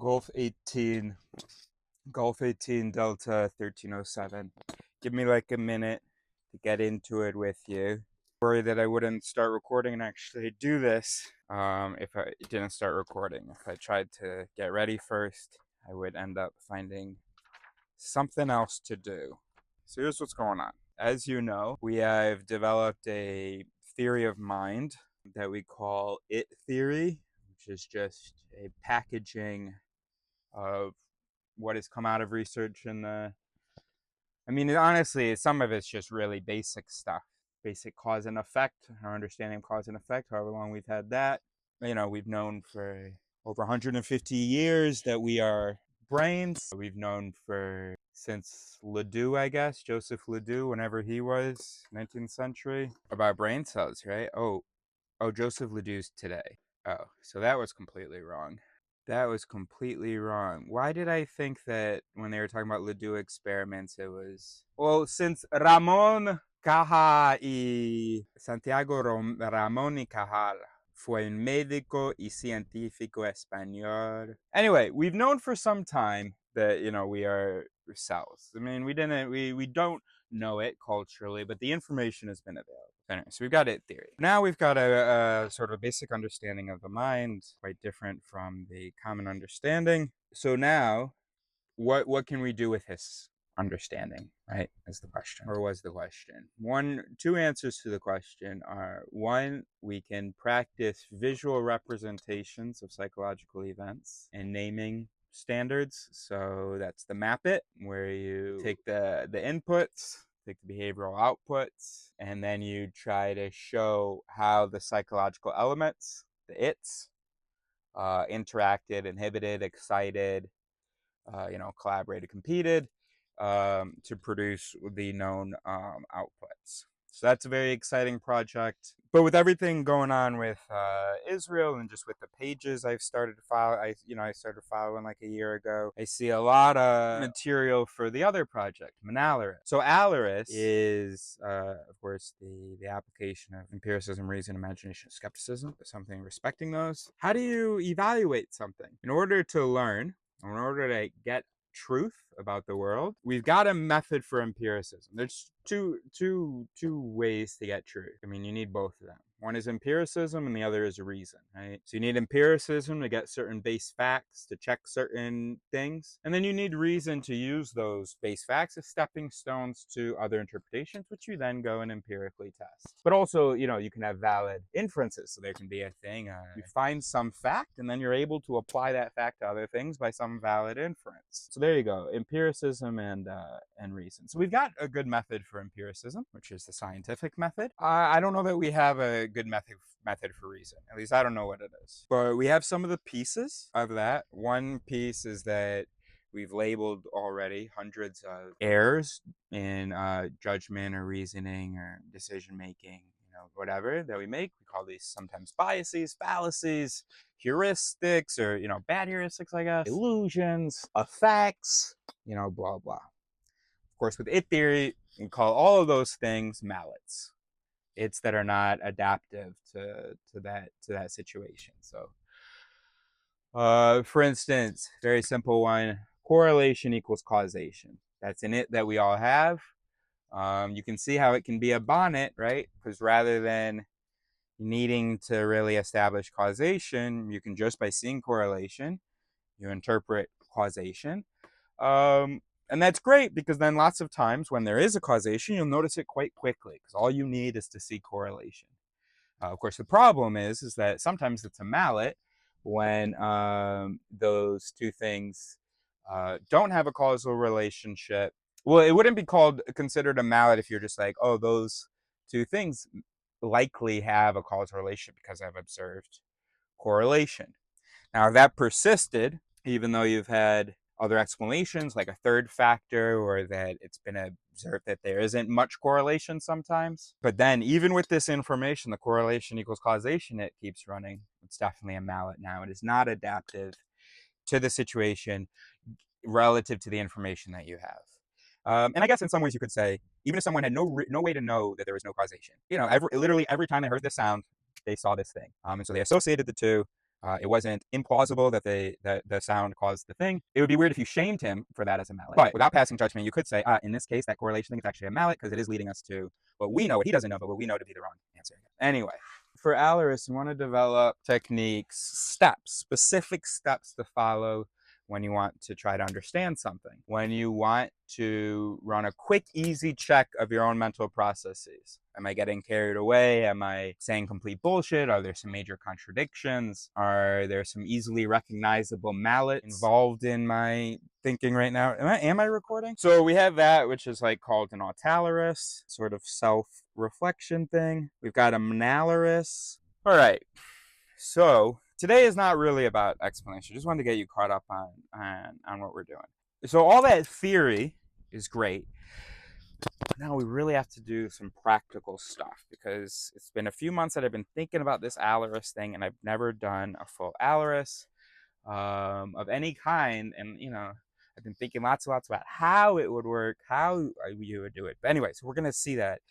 Gulf 18, Gulf 18 Delta 1307. Give me like a minute to get into it with you. Worry that I wouldn't start recording and actually do this if I didn't start recording. If I tried to get ready first, I would end up finding something else to do. So here's what's going on. As you know, we have developed a theory of mind that we call it theory, which is just a packaging of what has come out of research in honestly, some of it's just really basic stuff, basic cause and effect, our understanding of cause and effect, however long we've had that. We've known for over 150 years that we are brains. We've known since Ledoux, I guess, Joseph Ledoux, whenever he was, 19th century, about brain cells, right? Oh, Joseph Ledoux's today. Oh, so that was completely wrong. That was completely wrong. Why did I think that when they were talking about Ledoux experiments, it was... Well, since Ramón Cajal y Santiago Ramón y Cajal fue un médico y científico español. Anyway, we've known for some time that, we are cells. We don't know it culturally, but the information has been available. Anyway, so we've got it theory. Now we've got a sort of basic understanding of the mind, quite different from the common understanding. So now, what can we do with this understanding, right, is the question, or was the question. Two answers to the question are, one, we can practice visual representations of psychological events and naming standards. So that's the map it, where you take the inputs, take the behavioral outputs, and then you try to show how the psychological elements, the its, interacted, inhibited, excited, collaborated, competed, to produce the known outputs. So that's a very exciting project. But with everything going on with Israel and just with the pages I've started to follow, I started following like a year ago. I see a lot of material for the other project, Aleris. So Aleris is, of course, the application of empiricism, reason, imagination, skepticism, something respecting those. How do you evaluate something? In order to learn, in order to get truth about the world, we've got a method for empiricism. There's two ways to get truth. You need both of them. One is empiricism and the other is reason, right? So you need empiricism to get certain base facts, to check certain things, and then you need reason to use those base facts as stepping stones to other interpretations, which you then go and empirically test. But also, you can have valid inferences. So there can be a thing, you find some fact, and then you're able to apply that fact to other things by some valid inference. So there you go, empiricism and reason. So we've got a good method for empiricism, which is the scientific method. I don't know that we have a good method for reason. At least I don't know what it is. But we have some of the pieces of that. One piece is that we've labeled already hundreds of errors in judgment or reasoning or decision making, whatever that we make. We call these sometimes biases, fallacies, heuristics, or bad heuristics, I guess, illusions, effects, blah blah. Of course, with it theory, we call all of those things mallets. It's that are not adaptive to that situation. So, for instance, very simple one: correlation equals causation. That's an it that we all have. You can see how it can be a bonnet, right? Because rather than needing to really establish causation, you can just by seeing correlation, you interpret causation. And that's great, because then lots of times when there is a causation, you'll notice it quite quickly, because all you need is to see correlation. Of course, the problem is that sometimes it's a mallet when those two things don't have a causal relationship. Well, it wouldn't be considered a mallet if you're just like, oh, those two things likely have a causal relationship because I've observed correlation. Now, if that persisted, even though you've had other explanations like a third factor, or that it's been observed that there isn't much correlation sometimes, but then even with this information, the correlation equals causation, it keeps running, it's definitely a mallet now. It is not adaptive to the situation relative to the information that you have. And I guess in some ways you could say, even if someone had no way to know that there was no causation, literally every time they heard this sound, they saw this thing. And so they associated the two. It wasn't implausible that the sound caused the thing. It would be weird if you shamed him for that as a mallet. But without passing judgment, you could say, in this case, that correlation thing is actually a mallet because it is leading us to what we know, what he doesn't know, but what we know to be the wrong answer. Anyway, for Aleris, you want to develop techniques, steps, specific steps to follow when you want to try to understand something, when you want to run a quick, easy check of your own mental processes. Am I getting carried away? Am I saying complete bullshit? Are there some major contradictions? Are there some easily recognizable mallets involved in my thinking right now? Am I recording? So we have that, which is like called an Aleris, sort of self-reflection thing. We've got a Aleris. All right. So today is not really about explanation. I just wanted to get you caught up on what we're doing. So all that theory is great. But now we really have to do some practical stuff because it's been a few months that I've been thinking about this Aleris thing, and I've never done a full Aleris of any kind. And I've been thinking lots and lots about how it would work, how you would do it. But anyway, so we're gonna see that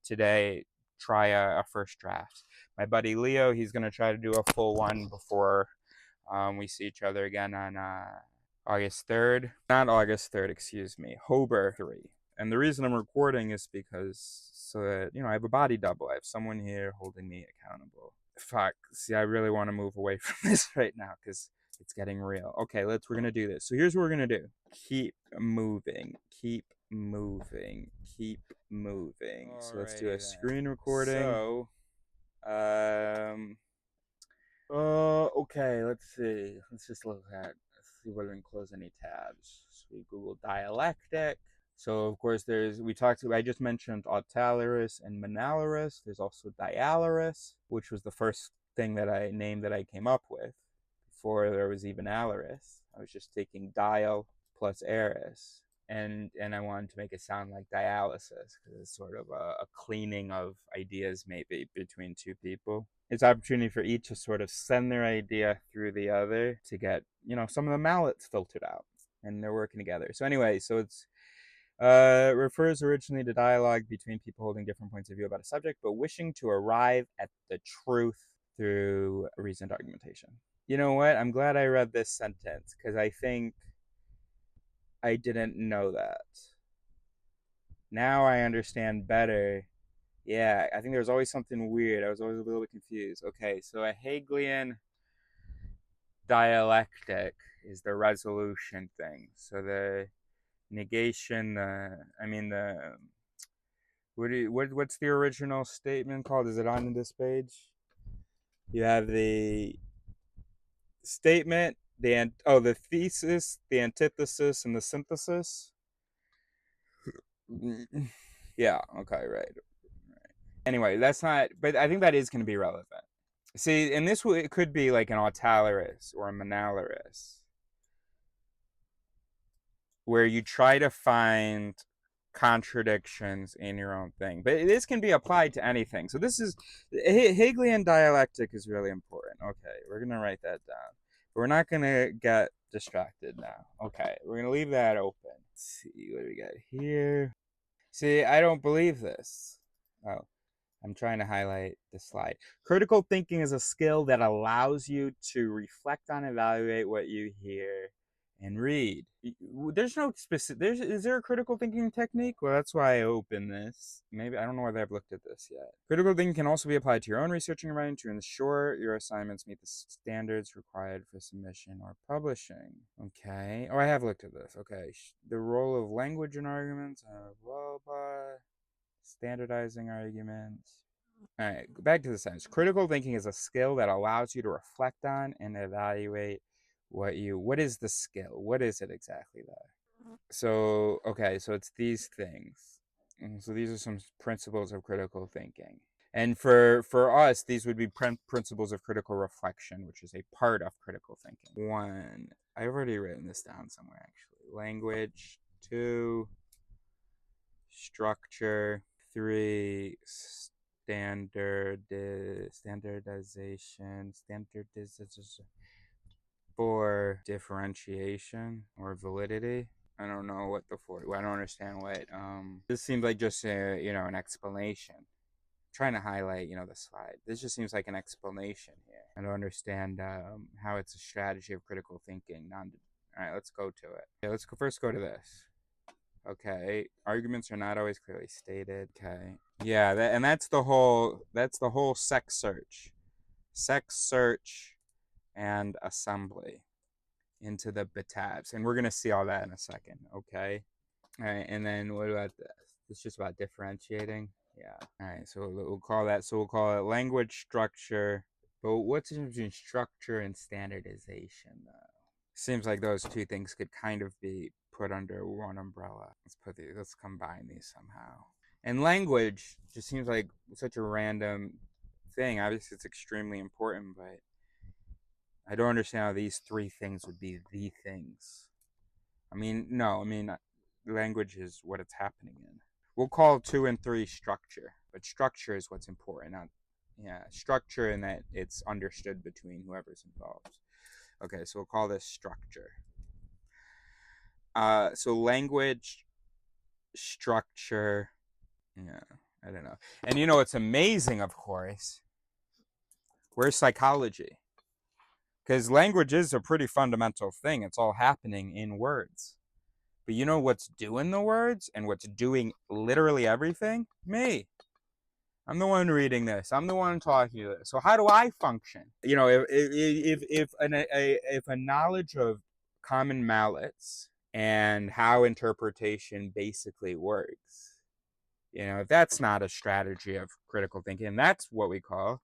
today. Try a first draft. My buddy Leo, he's gonna try to do a full one before we see each other again on August 3rd. Not August 3rd, excuse me, Hober 3. And the reason I'm recording is because so that I have a body double. I have someone here holding me accountable. Fuck. See, I really want to move away from this right now because it's getting real. Okay, we're gonna do this. So here's what we're gonna do. Keep moving. Keep moving. Keep moving. Alrighty, so let's do a screen recording. So okay, let's see. Let's just see whether we can close any tabs. So we Google dialectic. So of course I just mentioned Aleris and Aleris. There's also Dialeris, which was the first thing that I came up with before there was even Aleris. I was just taking dial plus eris, and I wanted to make it sound like dialysis because it's sort of a cleaning of ideas maybe between two people. It's an opportunity for each to sort of send their idea through the other to get some of the mallets filtered out, and they're working together. So anyway, so it's refers originally to dialogue between people holding different points of view about a subject, but wishing to arrive at the truth through reasoned argumentation. You know what? I'm glad I read this sentence because I think I didn't know that. Now I understand better. Yeah, I think there was always something weird. I was always a little bit confused. Okay, so a Hegelian dialectic is the resolution thing. So the negation, what's the original statement called? Is it on this page? You have the statement, the thesis, the antithesis, and the synthesis. Yeah, okay, right. Anyway, that's not, but I think that is going to be relevant. See, and it could be like an Aleris or a Aleris, where you try to find contradictions in your own thing. But this can be applied to anything. So this is, Hegelian dialectic is really important. Okay, we're going to write that down. But we're not going to get distracted now. Okay, we're going to leave that open. Let's see, what do we got here? See, I don't believe this. Oh, I'm trying to highlight the slide. Critical thinking is a skill that allows you to reflect on, evaluate what you hear and read. There's no specific. Is there a critical thinking technique? Well, that's why I opened this. Maybe I don't know whether I've looked at this yet. Critical thinking can also be applied to your own researching and writing to ensure your assignments meet the standards required for submission or publishing. Okay. Oh, I have looked at this. Okay. The role of language in arguments. Blah blah. Standardizing arguments. All right, back to the sentence. Critical thinking is a skill that allows you to reflect on and evaluate what is the skill? What is it exactly there? So, okay, so it's these things. So these are some principles of critical thinking. And for us, these would be principles of critical reflection, which is a part of critical thinking. 1, I've already written this down somewhere actually. Language. 2, structure. 3, standardization. 4, differentiation or validity. I don't know what the 4. I don't understand what. This seems like just an explanation. trying to highlight, the slide. This just seems like an explanation here. I don't understand how it's a strategy of critical thinking. All right, let's go to it. Okay, let's first go to this. Okay, arguments are not always clearly stated. Okay, yeah, and that's the whole sex search and assembly into the BTABs, and we're gonna see all that in a second. Okay, all right, and then what about this? It's just about differentiating. Yeah. All right, so we'll call that. So we'll call it language structure. But what's the difference between structure and standardization, though? Seems like those two things could kind of be put under one umbrella. Let's combine these somehow. And language just seems like such a random thing. Obviously, it's extremely important, but I don't understand how these three things would be the things. I mean, no, language is what it's happening in. We'll call 2 and 3 structure, but structure is what's important. Structure in that it's understood between whoever's involved. Okay, so we'll call this structure. So language, structure, I don't know. And what's amazing, of course, where's psychology? Because language is a pretty fundamental thing. It's all happening in words. But you know what's doing the words and what's doing literally everything? Me. I'm the one reading this. I'm the one talking to this. So how do I function? If a knowledge of common mallets and how interpretation basically works, if that's not a strategy of critical thinking, that's what we call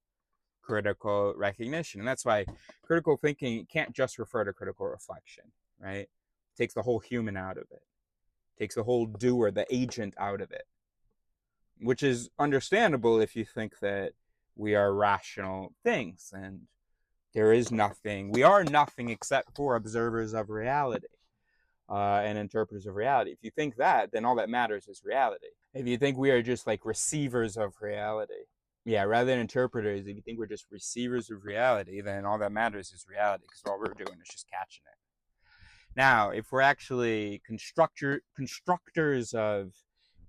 critical recognition. And that's why critical thinking can't just refer to critical reflection, right? It takes the whole human out of it. It takes the whole doer, the agent out of it. Which is understandable if you think that we are rational things and we are nothing except for observers of reality and interpreters of reality. If you think that, then all that matters is reality. If you think we are just like receivers of reality, rather than interpreters, if you think we're just receivers of reality, then all that matters is reality, because all we're doing is just catching it. Now, if we're actually constructors of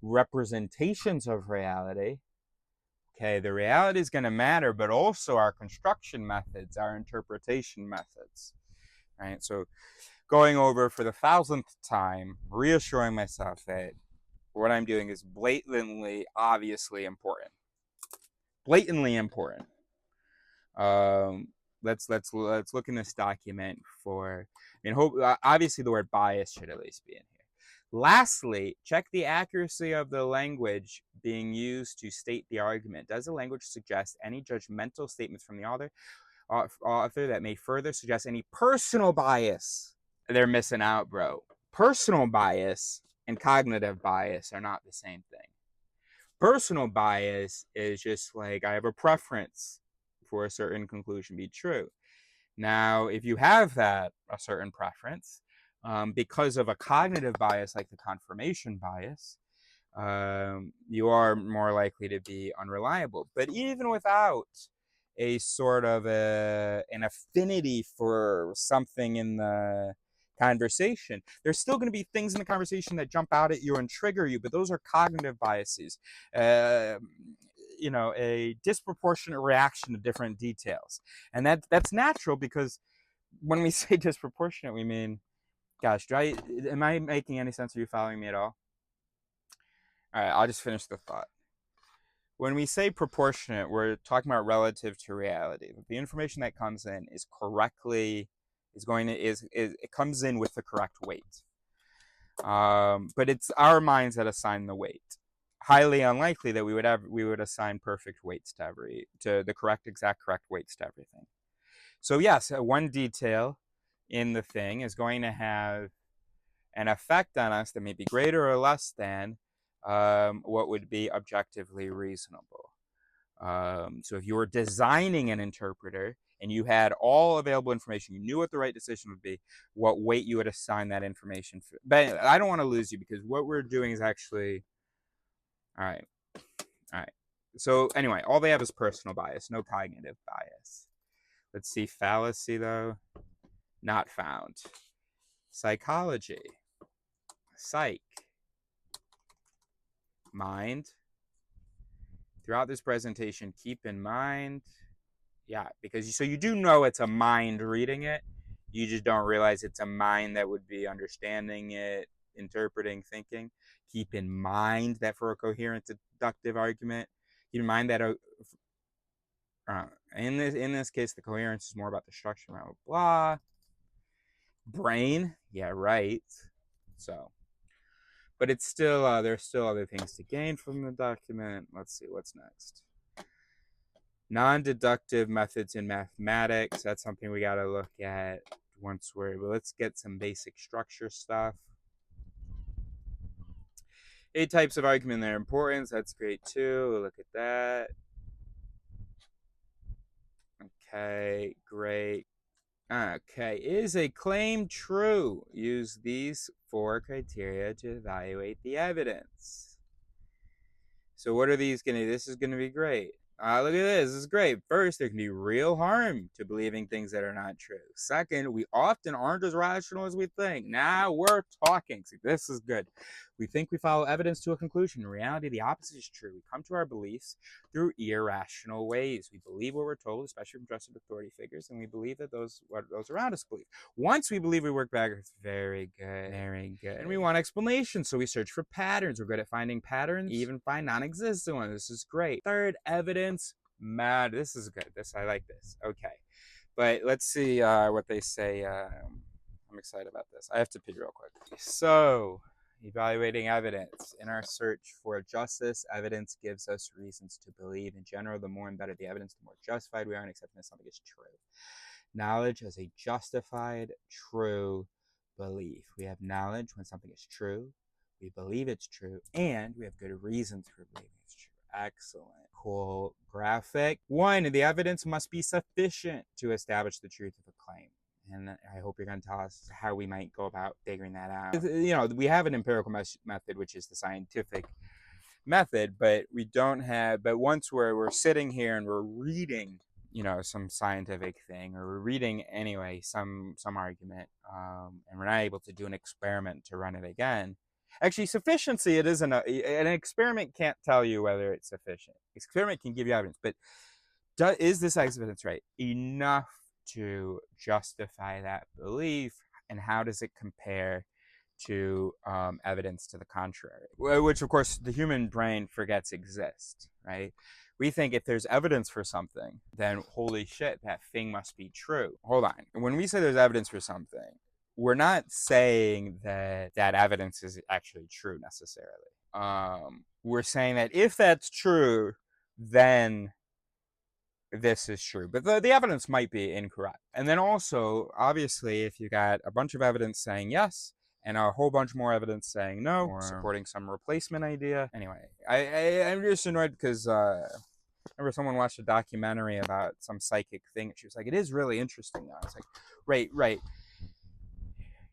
representations of reality, okay, the reality is going to matter, but also our construction methods, our interpretation methods, right? So going over for the 1000th time, reassuring myself that what I'm doing is blatantly, obviously important. Blatantly important. Let's look in this document for, obviously the word bias should at least be in here. Lastly, check the accuracy of the language being used to state the argument. Does the language suggest any judgmental statements from the author that may further suggest any personal bias? They're missing out, bro. Personal bias and cognitive bias are not the same thing. Personal bias is just like, I have a preference for a certain conclusion be true. Now, if you have a certain preference, because of a cognitive bias like the confirmation bias, you are more likely to be unreliable. But even without a sort of an affinity for something in the conversation, there's still going to be things in the conversation that jump out at you and trigger you, but those are cognitive biases. A disproportionate reaction to different details. And that's natural, because when we say disproportionate, we mean, gosh, am I making any sense? Are you following me at all? All right, I'll just finish the thought. When we say proportionate, we're talking about relative to reality. The information that comes in it comes in with the correct weight. But it's our minds that assign the weight. Highly unlikely that we would assign perfect weights to the exact correct weights to everything. So yes, one detail in the thing is going to have an effect on us that may be greater or less than what would be objectively reasonable. So if you were designing an interpreter and you had all available information, you knew what the right decision would be, what weight you would assign that information for. But I don't want to lose you, because what we're doing is actually, all right. So anyway, all they have is personal bias, no cognitive bias. Let's see, fallacy though, not found. Psychology, psych, mind, Throughout this presentation, keep in mind, yeah, because so you do know it's a mind reading it. You just don't realize it's a mind that would be understanding it, interpreting, thinking. Keep in mind that for a coherent deductive argument, keep in mind that in this case, the coherence is more about the structure, blah, blah, blah. Brain, yeah, right. So, but it's still, there's still other things to gain from the document. Let's see, what's next? Non-deductive methods in mathematics. That's something we got to look at once but let's get some basic structure stuff. 8 types of argument and their importance. That's great too. We'll look at that. Okay, great. Okay, is a claim true? Use these 4 criteria to evaluate the evidence. So what are these going to be? This is going to be great. Look at this. This is great. First, there can be real harm to believing things that are not true. Second, we often aren't as rational as we think. Now we're talking. See, this is good. We think we follow evidence to a conclusion. In reality, the opposite is true. We come to our beliefs through irrational ways. We believe what we're told, especially from trusted authority figures, and we believe that what those around us believe. Once we believe, we work backwards. Very good. Very good. And we want explanations, so we search for patterns. We're good at finding patterns, even find non-existent ones. This is great. Third, evidence. This is good. I like this. Okay. But let's see what they say. I'm excited about this. I have to pee real quick. So, evaluating evidence. In our search for justice, evidence gives us reasons to believe. In general, the more embedded the evidence, the more justified we are in accepting that something is true. Knowledge as a justified, true belief. We have knowledge when something is true, we believe it's true, and we have good reasons for believing it's true. Excellent. Cool graphic. 1, the evidence must be sufficient to establish the truth of a claim. And I hope you're going to tell us how we might go about figuring that out. You know, we have an empirical method, which is the scientific method, but we don't have, but once we're sitting here and we're reading, you know, some scientific thing, or we're reading anyway, some argument, and we're not able to do an experiment to run it again. Actually, sufficiency, it isn't an experiment can't tell you whether it's sufficient. Experiment can give you evidence, but is this evidence right enough to justify that belief, and how does it compare to evidence to the contrary, which of course the human brain forgets exist, right? We think if there's evidence for something, then holy shit, that thing must be true. Hold on. When we say there's evidence for something, we're not saying that that evidence is actually true necessarily. We're saying that if that's true, then this is true, but the evidence might be incorrect. And then also, obviously, if you got a bunch of evidence saying yes and a whole bunch more evidence saying no, or supporting some replacement idea. Anyway, I'm just annoyed because I remember someone watched a documentary about some psychic thing. She was like, it is really interesting. I was like, right.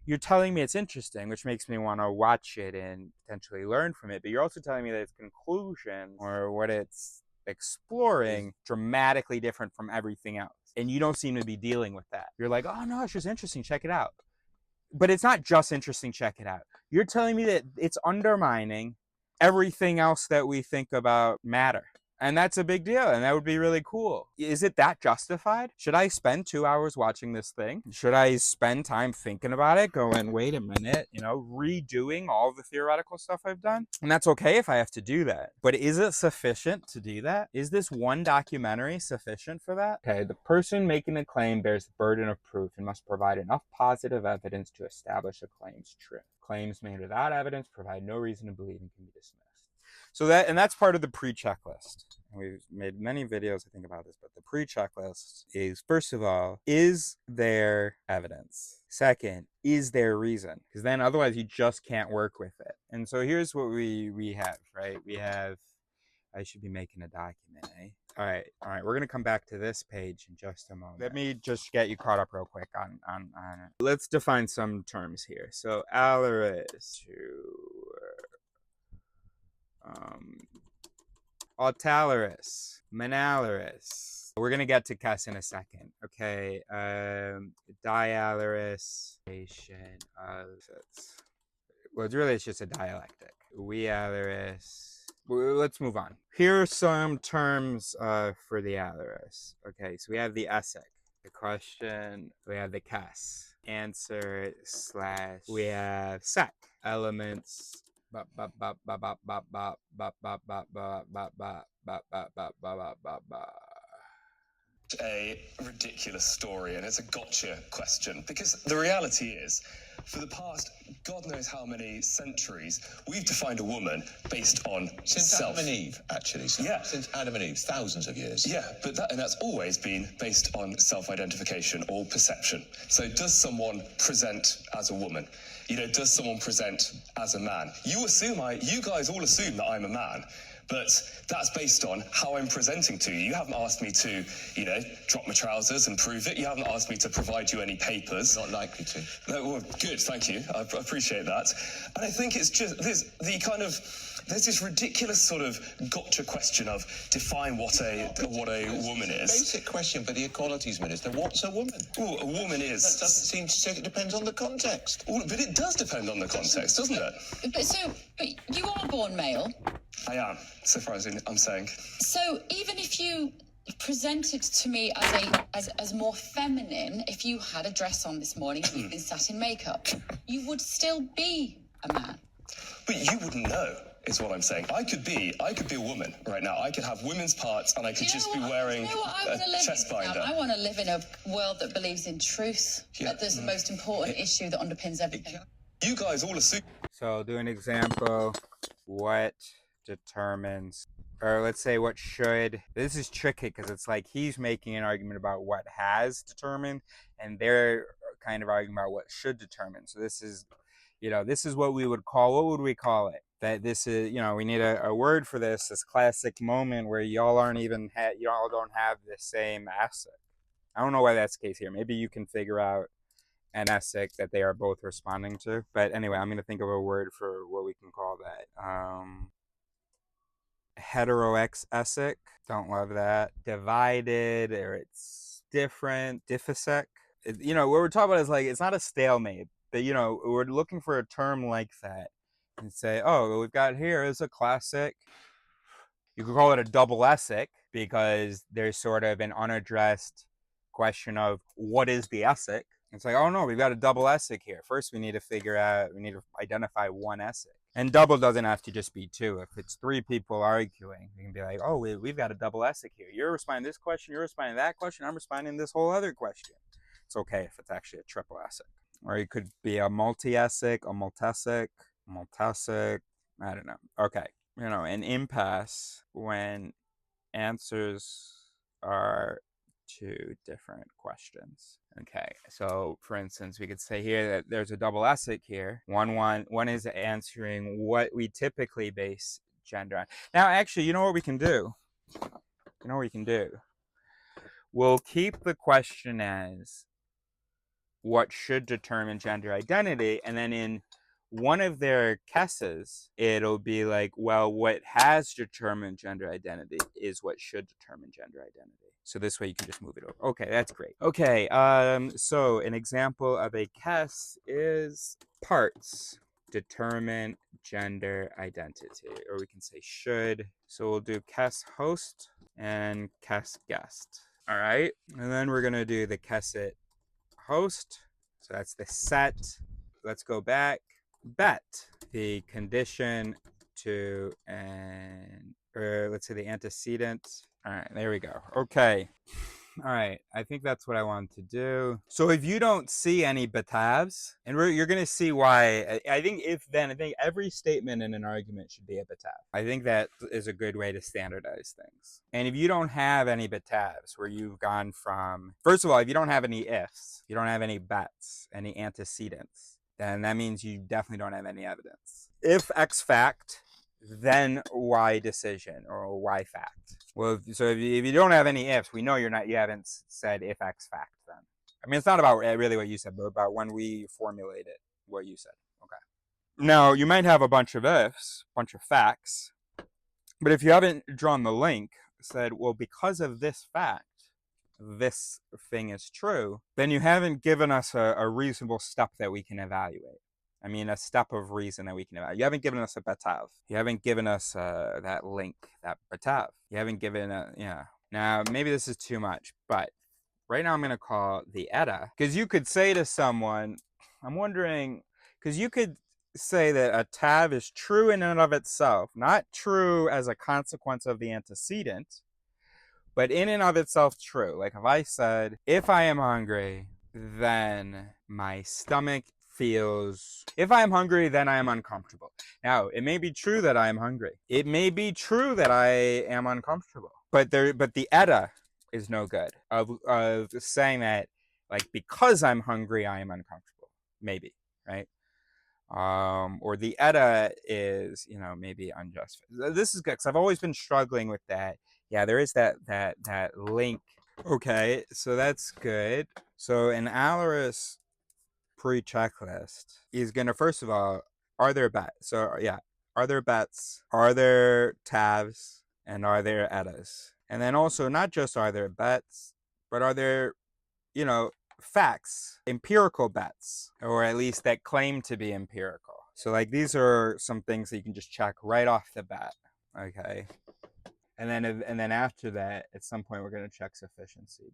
You're telling me it's interesting, which makes me want to watch it and potentially learn from it. But you're also telling me that its conclusion, or what it's exploring, dramatically different from everything else, and you don't seem to be dealing with that. You're like, oh no, it's just interesting, check it out. But it's not just interesting, check it out. You're telling me that it's undermining everything else that we think about matter. And that's a big deal, and that would be really cool. Is it that justified? Should I spend 2 hours watching this thing? Should I spend time thinking about it, going, wait a minute, you know, redoing all the theoretical stuff I've done? And that's okay if I have to do that. But is it sufficient to do that? Is this one documentary sufficient for that? Okay, the person making the claim bears the burden of proof and must provide enough positive evidence to establish a claim's truth. Claims made without evidence provide no reason to believe and can be dismissed. So that's part of the pre-checklist. And we've made many videos, I think, about this, but the pre-checklist is, first of all, is there evidence? Second, is there reason? Because then otherwise you just can't work with it. And so here's what we have, right? We have, I should be making a document, eh? All right, we're going to come back to this page in just a moment. Let me just get you caught up real quick on it. Let's define some terms here. So Aleris Aleris, Manaleris. We're gonna get to Kes in a second. Okay, dialeris. Well, it's just a dialectic. We Aleris, let's move on. Here are some terms for the Aleris. Okay, so we have the ESSEC, the question, we have the CAS, answer slash, we have SEC, elements, a ridiculous story, and it's a gotcha question, because the reality is, for the past God knows how many centuries, we've defined a woman based on since self. Adam and Eve, actually. Yeah. Since Adam and Eve, thousands of years. Yeah, but that's always been based on self-identification or perception. So does someone present as a woman? You know, does someone present as a man? You guys all assume that I'm a man. But that's based on how I'm presenting to you. You haven't asked me to, you know, drop my trousers and prove it. You haven't asked me to provide you any papers. Not likely to. No, well, good, thank you. I appreciate that. And I think it's just there's this ridiculous sort of gotcha question of define what a woman is. Basic question for the Equalities Minister. What's a woman? Oh, a woman is. That doesn't seem to say it depends on the context. Oh, but it does depend on the context, doesn't it? But you are born male. I am, so far as I'm saying. So even if you presented to me as more feminine, if you had a dress on this morning and you've been sat in makeup, you would still be a man. But you wouldn't know, is what I'm saying. I could be a woman right now. I could have women's parts and I could just be wearing a chest binder. I want to live in a world that believes in truth. Yeah. That there's the most important issue that underpins everything. You guys all assume. So do an example. What determines, or let's say what should. This is tricky because it's like he's making an argument about what has determined and they're kind of arguing about what should determine. So this is, you know, this is what we would call, what would we call it? That this is, you know, we need a word for this classic moment where y'all don't have the same ESSEC. I don't know why that's the case here. Maybe you can figure out an ESSEC that they are both responding to. But anyway, I'm going to think of a word for what we can call that. Heterox ESSEC. Don't love that. Divided, or it's different. Diffisec. You know, what we're talking about is like, it's not a stalemate. But, you know, we're looking for a term like that and say, oh, what we've got here is a classic. You could call it a double ESSEC because there's sort of an unaddressed question of what is the ESSEC. It's like, oh no, we've got a double ESSEC here. First, we need to identify one ESSEC. And double doesn't have to just be two. If it's three people arguing, we can be like, oh, we've got a double ESSEC here. You're responding to this question, you're responding to that question, I'm responding to this whole other question. It's okay if it's actually a triple ESSEC. Or it could be a multi-ESSEC, a multesic, I don't know. Okay, you know, an impasse when answers are two different questions. Okay, so for instance, we could say here that there's a double ESSEC here. One is answering what we typically base gender on. Now, actually, you know what we can do? We'll keep the question as what should determine gender identity, and then in one of their cases, it'll be like, well, what has determined gender identity is what should determine gender identity. So this way you can just move it over. Okay, that's great. Okay, so an example of a case is parts determine gender identity, or we can say should. So we'll do case host and case guest. All right, and then we're gonna do the caset host. So that's the set. Let's go back. Bet the condition to let's say the antecedent. All right, there we go. Okay. All right, I think that's what I wanted to do. So if you don't see any betavs, and you're going to see why, I think every statement in an argument should be a betav. I think that is a good way to standardize things. And if you don't have any betavs, where you've gone from, first of all, if you don't have any ifs, you don't have any bets, any antecedents, then that means you definitely don't have any evidence. If X fact, then Y decision or Y fact. Well, so if you don't have any ifs, we know you haven't said if X fact then. I mean, it's not about really what you said, but about when we formulated what you said. Okay. Now, you might have a bunch of ifs, a bunch of facts, but if you haven't drawn the link, said, well, because of this fact, this thing is true, then you haven't given us a reasonable step that we can evaluate. I mean, a step of reason that we can evaluate. You haven't given us a betav. You haven't given us that link, that betav. You haven't given yeah. Now, maybe this is too much, but right now I'm going to call the eta. Because you could say to someone, I'm wondering, because you could say that a tav is true in and of itself, not true as a consequence of the antecedent, but in and of itself true. Like if I said, if I am hungry, then my stomach feels, if I am hungry, then I am uncomfortable. Now, it may be true that I am hungry. It may be true that I am uncomfortable. But the eta is no good of saying that, like, because I'm hungry, I am uncomfortable. Maybe, right? Or the eta is, maybe unjust. This is good because I've always been struggling with that. Yeah, there is that link. Okay, so that's good. So an Aleris pre-checklist is gonna, first of all, are there bets? So yeah, are there bets? Are there tabs? And are there etas? And then also, not just are there bets, but are there, facts, empirical bets, or at least that claim to be empirical. So like these are some things that you can just check right off the bat. Okay. And then after that, at some point, we're going to check sufficiency.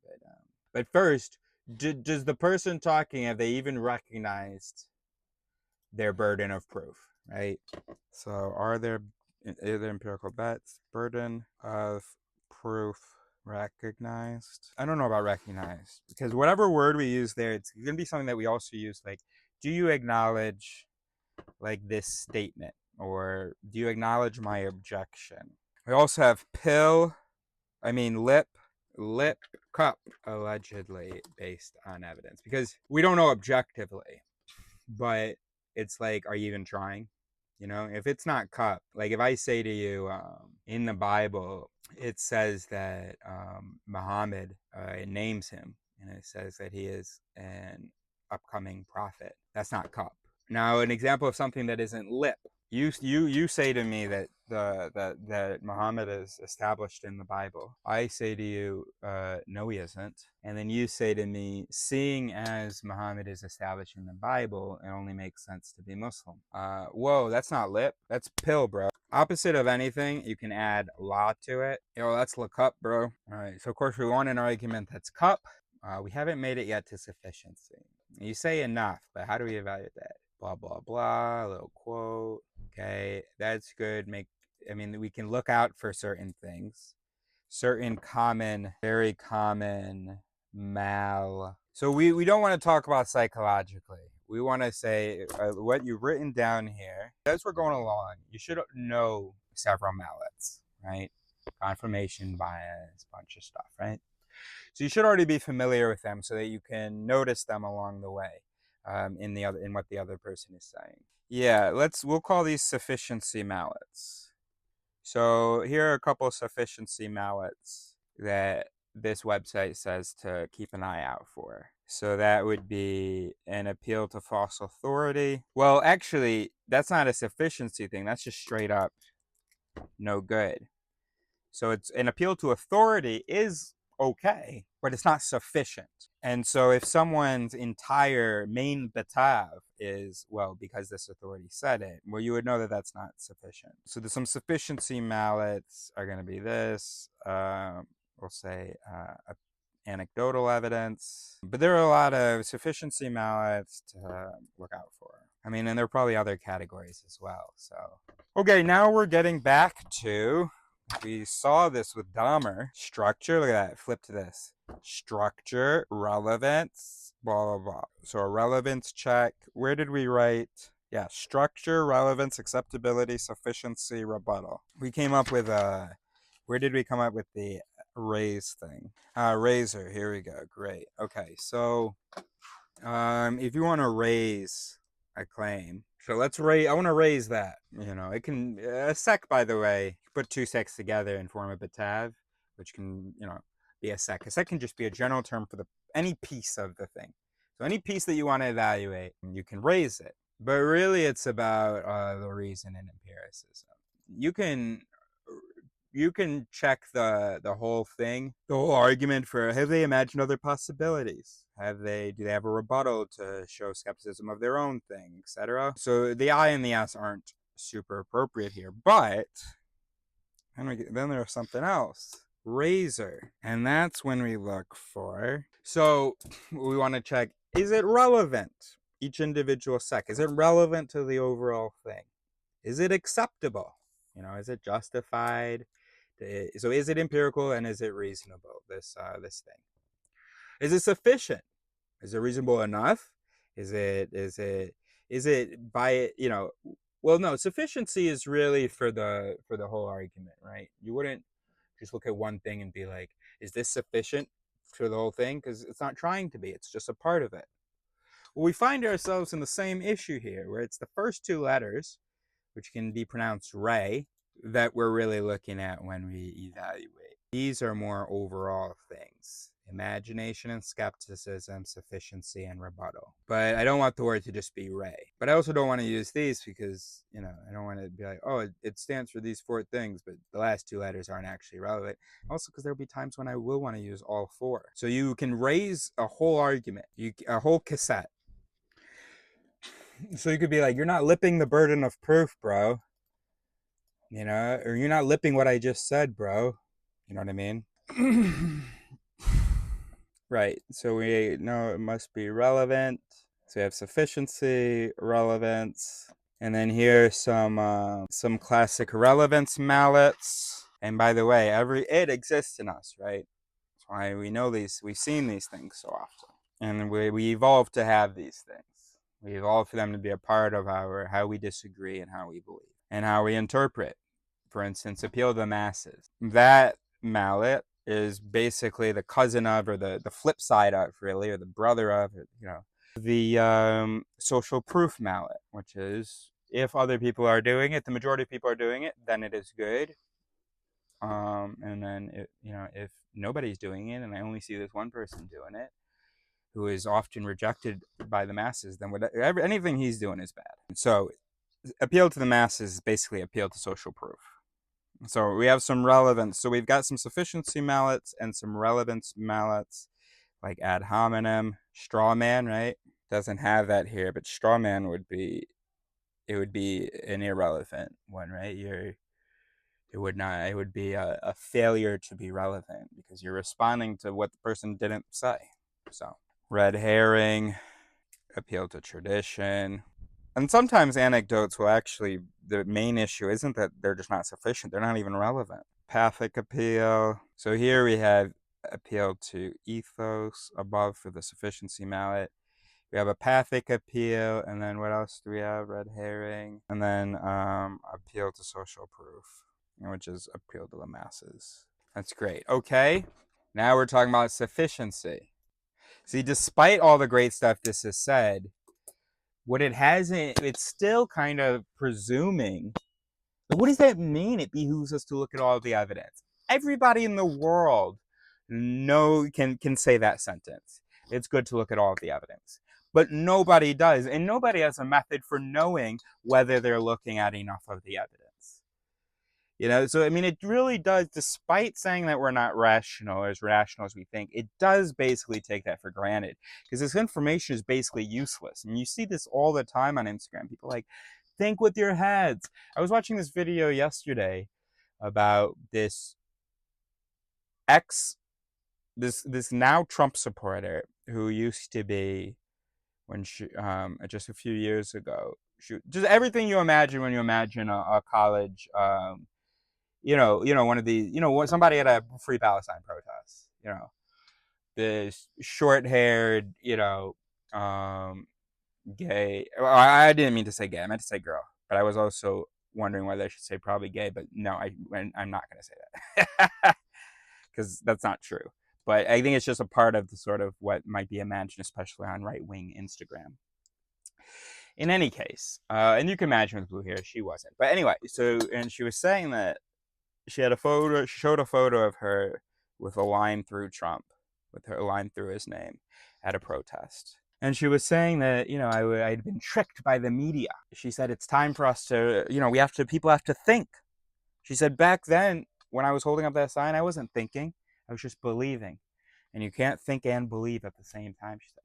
But first, does the person talking, have they even recognized their burden of proof, right? So are there empirical bets, burden of proof recognized? I don't know about recognized, because whatever word we use there, it's going to be something that we also use, like, do you acknowledge, like, this statement, or do you acknowledge my objection? We also have lip, cup, allegedly based on evidence, because we don't know objectively, but it's like, are you even trying? If it's not cup, like if I say to you, in the Bible, it says that Muhammad, it names him, and it says that he is an upcoming prophet. That's not cup. Now, an example of something that isn't lip. You say to me that that Muhammad is established in the Bible. I say to you, no, he isn't. And then you say to me, seeing as Muhammad is established in the Bible, it only makes sense to be Muslim. Whoa, that's not lip. That's pill, bro. Opposite of anything, you can add la to it. That's la cup, bro. All right. So of course we want an argument that's cup. We haven't made it yet to sufficiency. You say enough, but how do we evaluate that? Blah, blah, blah, a little quote. Okay, that's good. We can look out for certain things. Certain very common mal. So we don't want to talk about psychologically. We want to say what you've written down here. As we're going along, you should know several mallets, right? Confirmation bias, bunch of stuff, right? So you should already be familiar with them so that you can notice them along the way, in what the other person is saying. Yeah, we'll call these sufficiency mallets. So here are a couple of sufficiency mallets that this website says to keep an eye out for. So that would be an appeal to false authority. Well, actually, that's not a sufficiency thing. That's just straight up no good. So it's an appeal to authority is okay, but it's not sufficient. And so if someone's entire main betav is, well, because this authority said it, well, you would know that that's not sufficient. So there's some sufficiency mallets are going to be this, we'll say anecdotal evidence, but there are a lot of sufficiency mallets to look out for. And there are probably other categories as well. So, okay, now we're getting back to, we saw this with Dahmer. Structure, look at that, flip to this. Structure, relevance, blah, blah, blah. So a relevance check. Where did we write? Yeah, structure, relevance, acceptability, sufficiency, rebuttal. We came up with where did we come up with the raise thing? Razor, here we go, great. Okay, so if you want to raise a claim, so let's raise, I want to raise that. It can, a sec, by the way, put two secs together and form a betav, which can, be a sec. A sec can just be a general term for any piece of the thing. So any piece that you want to evaluate, you can raise it. But really, it's about the reason and empiricism. You can check the whole thing, the whole argument for, have they imagined other possibilities? Do they have a rebuttal to show skepticism of their own thing, etc.? So the I and the S aren't super appropriate here, but then there's something else. Razor. And that's when we look for. So we want to check, is it relevant? Each individual sec. Is it relevant to the overall thing? Is it acceptable? Is it justified? So is it empirical and is it reasonable, this thing? Is it sufficient? Is it reasonable enough? Is it by, well, no, sufficiency is really for the whole argument, right? You wouldn't just look at one thing and be like, is this sufficient for the whole thing? Because it's not trying to be, it's just a part of it. Well, we find ourselves in the same issue here, where it's the first two letters, which can be pronounced Ray, that we're really looking at when we evaluate. These are more overall things: imagination and skepticism, sufficiency and rebuttal. But I don't want the word to just be Ray. But I also don't want to use these because, I don't want to be like, oh, it stands for these four things, but the last two letters aren't actually relevant. Also, because there'll be times when I will want to use all four. So you can raise a whole argument, a whole cassette. So you could be like, you're not lipping the burden of proof, bro. Or you're not lipping what I just said, bro. You know what I mean? Right. So we know it must be relevant. So we have sufficiency, relevance, and then here's some classic relevance mallets. And by the way, it exists in us, right? That's why we know these. We've seen these things so often, and we evolved to have these things. We evolved for them to be a part of how we disagree and how we believe and how we interpret. For instance, appeal to the masses. That mallet is basically the cousin of, or the flip side of, really, or the brother of, the social proof mallet, which is, if other people are doing it, the majority of people are doing it, then it is good. And then, if nobody's doing it, and I only see this one person doing it, who is often rejected by the masses, then anything he's doing is bad. So appeal to the masses is basically appeal to social proof. So we have some relevance. So we've got some sufficiency mallets and some relevance mallets, like ad hominem, straw man, right? Doesn't have that here, but straw man would be an irrelevant one, right? It would be a failure to be relevant because you're responding to what the person didn't say. So red herring, appeal to tradition. And sometimes anecdotes will actually, the main issue isn't that they're just not sufficient, they're not even relevant. Pathic appeal. So here we have appeal to ethos above for the sufficiency mallet. We have a pathic appeal, and then what else do we have? Red herring. And then appeal to social proof, which is appeal to the masses. That's great. Okay, now we're talking about sufficiency. See, despite all the great stuff this has said, what it hasn't, it's still kind of presuming. What does that mean? It behooves us to look at all the evidence. Everybody in the world can say that sentence. It's good to look at all of the evidence. But nobody does, and nobody has a method for knowing whether they're looking at enough of the evidence. So I mean, it really does, despite saying that we're not rational, as rational as we think, it does basically take that for granted, because this information is basically useless. And you see this all the time on Instagram. People like, think with your heads. I was watching this video yesterday about this now Trump supporter who used to be, when she just a few years ago, just everything you imagine when you imagine a college, one of these, somebody at a Free Palestine protest, this short-haired, gay. Well, I didn't mean to say gay. I meant to say girl. But I was also wondering whether I should say probably gay. But no, I'm not going to say that because that's not true. But I think it's just a part of the sort of what might be imagined, especially on right-wing Instagram. In any case, and you can imagine with blue hair, she wasn't. But anyway, and she was saying that she showed a photo of her with a line through Trump, with her line through his name at a protest. And she was saying that, I'd been tricked by the media. She said, it's time for us to, people have to think. She said, back then, when I was holding up that sign, I wasn't thinking, I was just believing. And you can't think and believe at the same time, she said.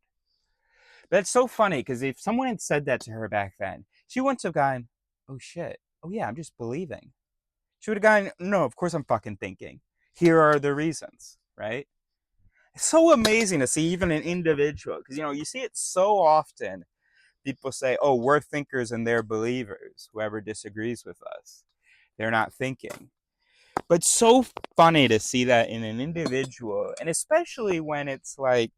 But it's so funny because if someone had said that to her back then, she wouldn't have gone, oh shit. Oh yeah, I'm just believing. She would have gone, no, of course I'm fucking thinking. Here are the reasons, right? It's so amazing to see even an individual, because you see it so often. People say, oh, we're thinkers and they're believers. Whoever disagrees with us, they're not thinking. But so funny to see that in an individual, and especially when it's like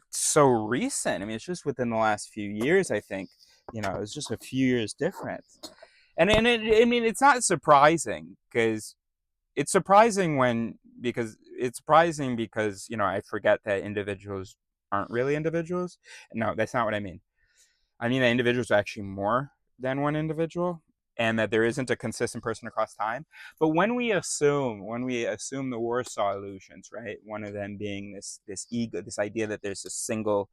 so recent. I mean, it's just within the last few years, I think. It's just a few years difference. I mean, it's not surprising because it's surprising because I forget that individuals aren't really individuals. No, that's not what I mean. I mean that individuals are actually more than one individual, and that there isn't a consistent person across time. But when we assume the Warsaw illusions, right? One of them being this ego, this idea that there's a single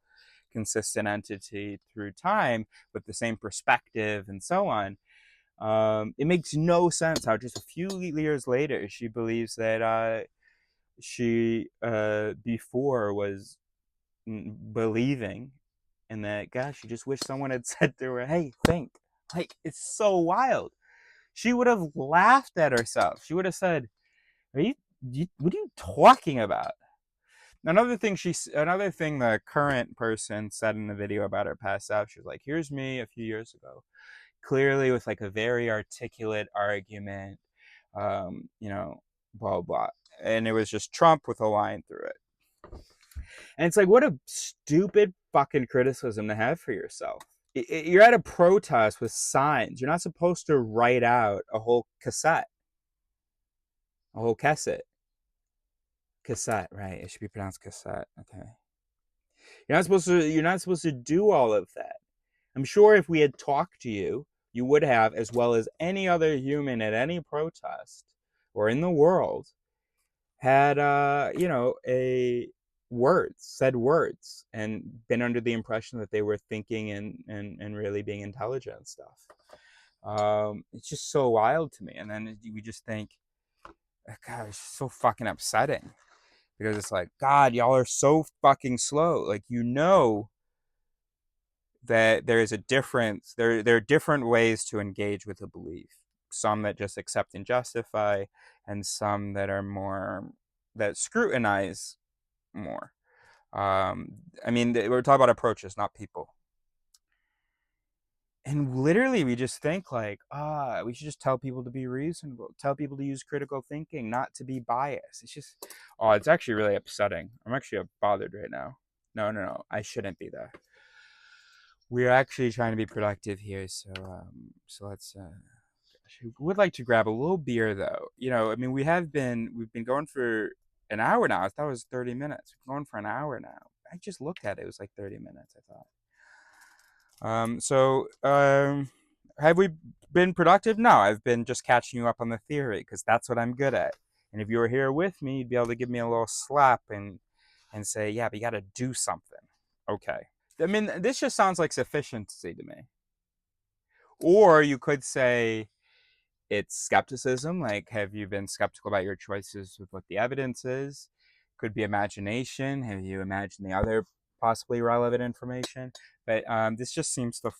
consistent entity through time with the same perspective and so on. It makes no sense how just a few years later she believes that she before was believing, and that gosh, she just wish someone had said to her, "Hey, think." Like, it's so wild. She would have laughed at herself. She would have said, what are you talking about?" Another thing the current person said in the video about her past self, she was like, "Here's me a few years ago, clearly with like a very articulate argument, blah blah," and it was just Trump with a line through it. And it's like, what a stupid fucking criticism to have for yourself. You're at a protest with signs. You're not supposed to write out a whole cassette, a whole cassette. Cassette, right? It should be pronounced cassette. Okay. You're not supposed to do all of that. I'm sure if we had talked to you, you would have, as well as any other human at any protest or in the world, had said words and been under the impression that they were thinking and really being intelligent and stuff. It's just so wild to me. And then we just think, God, it's so fucking upsetting, because it's like, God, y'all are so fucking slow. Like, that there is a difference. There are different ways to engage with a belief. Some that just accept and justify, and some that are more that scrutinize more. I mean, we're talking about approaches, not people. And literally, we just think like, we should just tell people to be reasonable, tell people to use critical thinking, not to be biased. It's just, it's actually really upsetting. I'm actually bothered right now. No, I shouldn't be there. We're actually trying to be productive here, so let's. I would like to grab a little beer though. I mean, we've been going for an hour now. I thought it was 30 minutes. We're going for an hour now. I just looked at it. It was like 30 minutes, I thought. Have we been productive? No, I've been just catching you up on the theory, because that's what I'm good at. And if you were here with me, you'd be able to give me a little slap and say, yeah, but you got to do something. Okay. I mean, this just sounds like sufficiency to me. Or you could say it's skepticism. Like, have you been skeptical about your choices with what the evidence is? Could be imagination. Have you imagined the other possibly relevant information? But this just seems to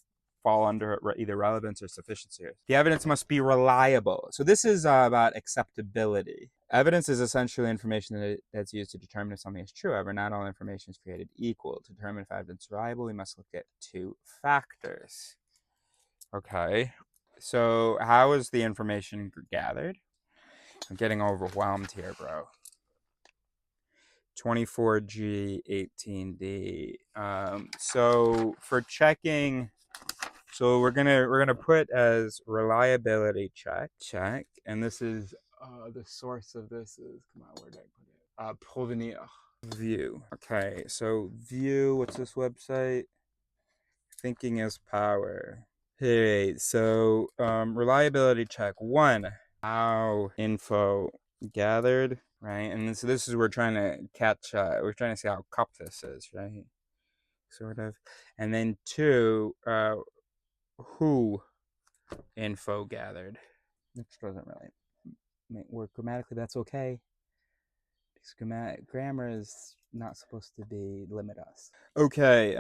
fall under either relevance or sufficiency. The evidence must be reliable. So this is about acceptability. Evidence is essentially information that's used to determine if something is true. However, not all information is created equal. To determine if evidence is reliable, we must look at two factors. Okay, so how is the information gathered? I'm getting overwhelmed here, bro. 24G, 18D. So for checking, so we're gonna put as reliability check, and this is the source of this is, come on, where did I put it? Provenir. View. Okay, so View. What's this website? Thinking is power. Hey, so reliability check 1. How info gathered, right? And so this is, we're trying to catch, we're trying to see how cup this is, right? Sort of. And then 2, who info gathered, which doesn't really work grammatically. That's okay, Grammar is not supposed to limit us. Okay,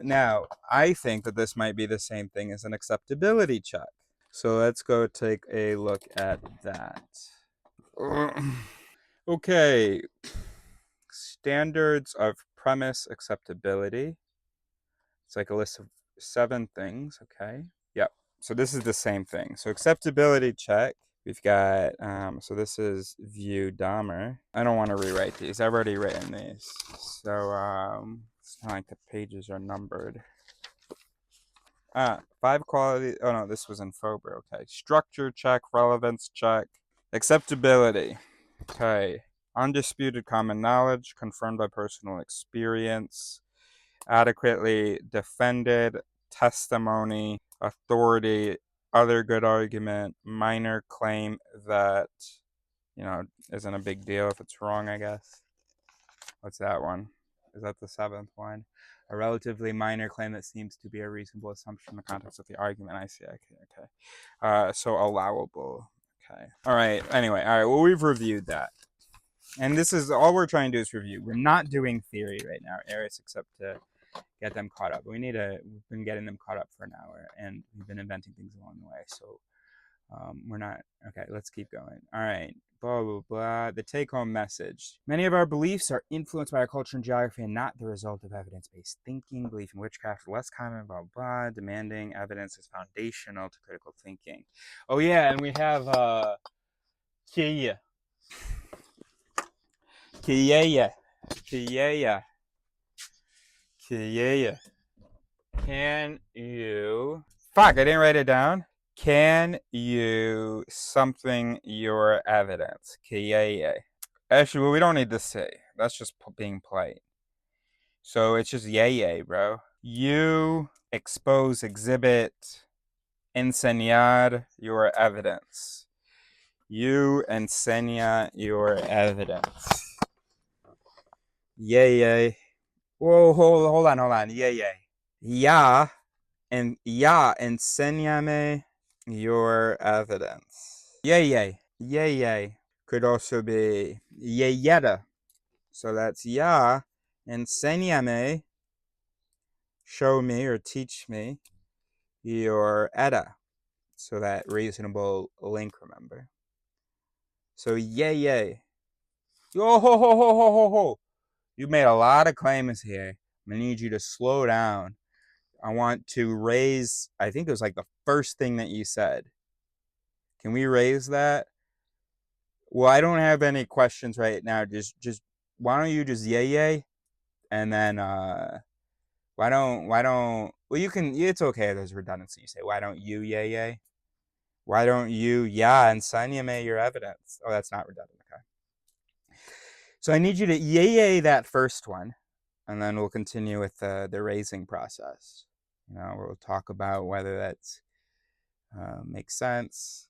now I think that this might be the same thing as an acceptability check. So let's go take a look at that. Okay, standards of premise acceptability. It's like a list of 7 things, okay? Yep, so this is the same thing. So acceptability check, we've got, so this is view Dahmer. I don't want to rewrite these, I've already written these. So it's not like the pages are numbered. 5 quality, oh no, this was in Fober, okay. Structure check, relevance check, acceptability, okay. Undisputed common knowledge, confirmed by personal experience, adequately defended, testimony, authority, other good argument, minor claim that, isn't a big deal if it's wrong, I guess. What's that one? Is that the 7th one? A relatively minor claim that seems to be a reasonable assumption in the context of the argument. I see. Okay. So allowable. Okay. All right. Anyway. All right. Well, we've reviewed that. And this is all we're trying to do is review. We're not doing theory right now, Aleris, except to get them caught up. We've been getting them caught up for an hour, and we've been inventing things along the way. So we're not, okay, let's keep going. All right, blah, blah, blah. The take-home message. Many of our beliefs are influenced by our culture and geography and not the result of evidence-based thinking. Belief in witchcraft is less common, blah, blah. Demanding evidence is foundational to critical thinking. Oh, yeah, and we have, Kia. Can you... Fuck, I didn't write it down. Can you something your evidence? Actually, well, we don't need to say. That's just being polite. So it's just yay, bro. You expose, exhibit, enseñar your evidence. You enseña your evidence. Yay. Whoa, hold on. Yay. Ya, enséñame your evidence. Yay. Could also be yeyeta. So that's ya, enséñame, show me or teach me your eta. So that reasonable link, remember. So yay. Ho. You made a lot of claims here. I'm gonna need you to slow down. I want to raise, I think it was like the first thing that you said. Can we raise that? Well, I don't have any questions right now. Just why don't you just yay? And then why don't well, you can, it's okay, there's redundancy. You say, why don't you yay? Why don't you enséñame your evidence? Oh, that's not redundant. Okay. So I need you to yay that first one, and then we'll continue with the raising process. We'll talk about whether that's makes sense.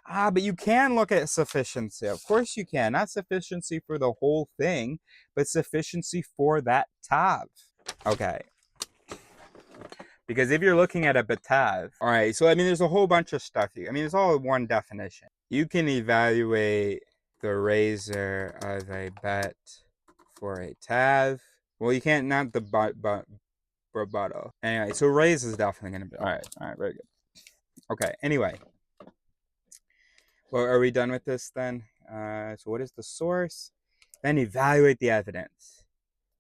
But you can look at sufficiency. Of course you can. Not sufficiency for the whole thing, but sufficiency for that tav. Okay. Because if you're looking at a betav, all right, so there's a whole bunch of stuff. It's all one definition. You can evaluate the raiser of a bet for a tav. Well, you can't, not the but rebuttal. Anyway, so raise is definitely going to be, all right, very good. Okay, anyway. Well, are we done with this then? So what is the source? Then evaluate the evidence.